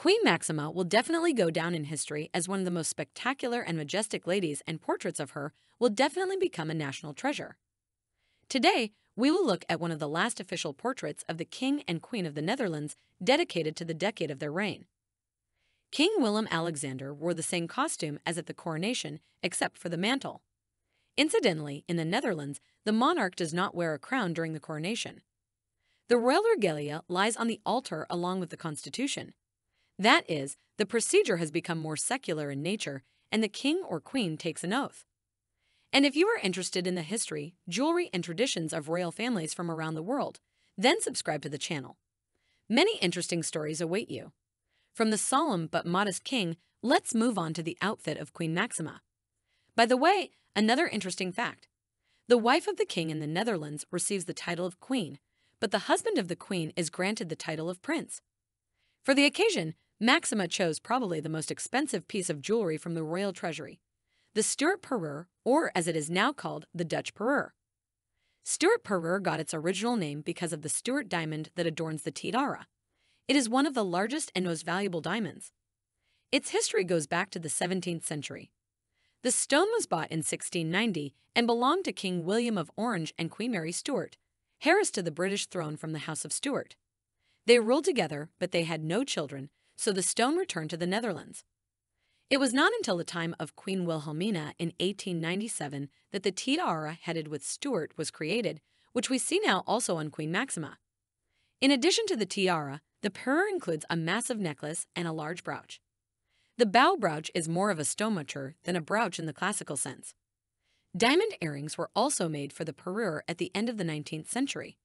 Queen Maxima will definitely go down in history as one of the most spectacular and majestic ladies, and portraits of her will definitely become a national treasure. Today, we will look at one of the last official portraits of the King and Queen of the Netherlands, dedicated to the decade of their reign. King Willem-Alexander wore the same costume as at the coronation, except for the mantle. Incidentally, in the Netherlands, the monarch does not wear a crown during the coronation. The royal regalia lies on the altar along with the constitution. That is, the procedure has become more secular in nature, and the king or queen takes an oath. And if you are interested in the history, jewelry, and traditions of royal families from around the world, then subscribe to the channel. Many interesting stories await you. From the solemn but modest king, let's move on to the outfit of Queen Maxima. By the way, another interesting fact. The wife of the king in the Netherlands receives the title of queen, but the husband of the queen is granted the title of prince. For the occasion, Maxima chose probably the most expensive piece of jewelry from the royal treasury, the Stewart Parure, or as it is now called, the Dutch Parure. Stewart Parure got its original name because of the Stewart diamond that adorns the tiara. It is one of the largest and most valuable diamonds. Its history goes back to the 17th century. The stone was bought in 1690 and belonged to King William of Orange and Queen Mary Stuart, heiress to the British throne from the House of Stuart. They ruled together, but they had no children, so the stone returned to the Netherlands. It was not until the time of Queen Wilhelmina in 1897 that the tiara headed with Stuart was created, which we see now also on Queen Maxima. In addition to the tiara, the parure includes a massive necklace and a large brooch. The bow brooch is more of a stomacher than a brooch in the classical sense. Diamond earrings were also made for the parure at the end of the 19th century.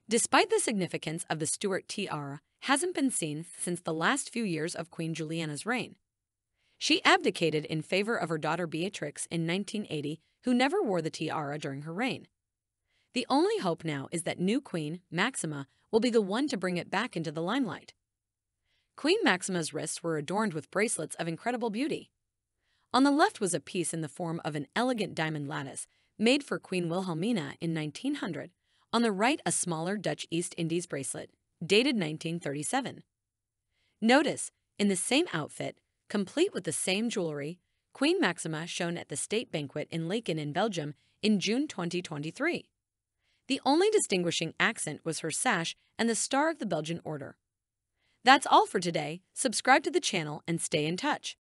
Despite the significance of the Stuart tiara hasn't been seen since the last few years of Queen Juliana's reign. She abdicated in favor of her daughter Beatrix in 1980, who never wore the tiara during her reign. The only hope now is that new Queen, Maxima, will be the one to bring it back into the limelight. Queen Maxima's wrists were adorned with bracelets of incredible beauty. On the left was a piece in the form of an elegant diamond lattice, made for Queen Wilhelmina in 1900. On the right, a smaller Dutch East Indies bracelet, dated 1937. Notice, in the same outfit, complete with the same jewelry, Queen Maxima shone at the state banquet in Laeken in Belgium in June 2023. The only distinguishing accent was her sash and the Star of the Belgian Order. That's all for today. Subscribe to the channel and stay in touch.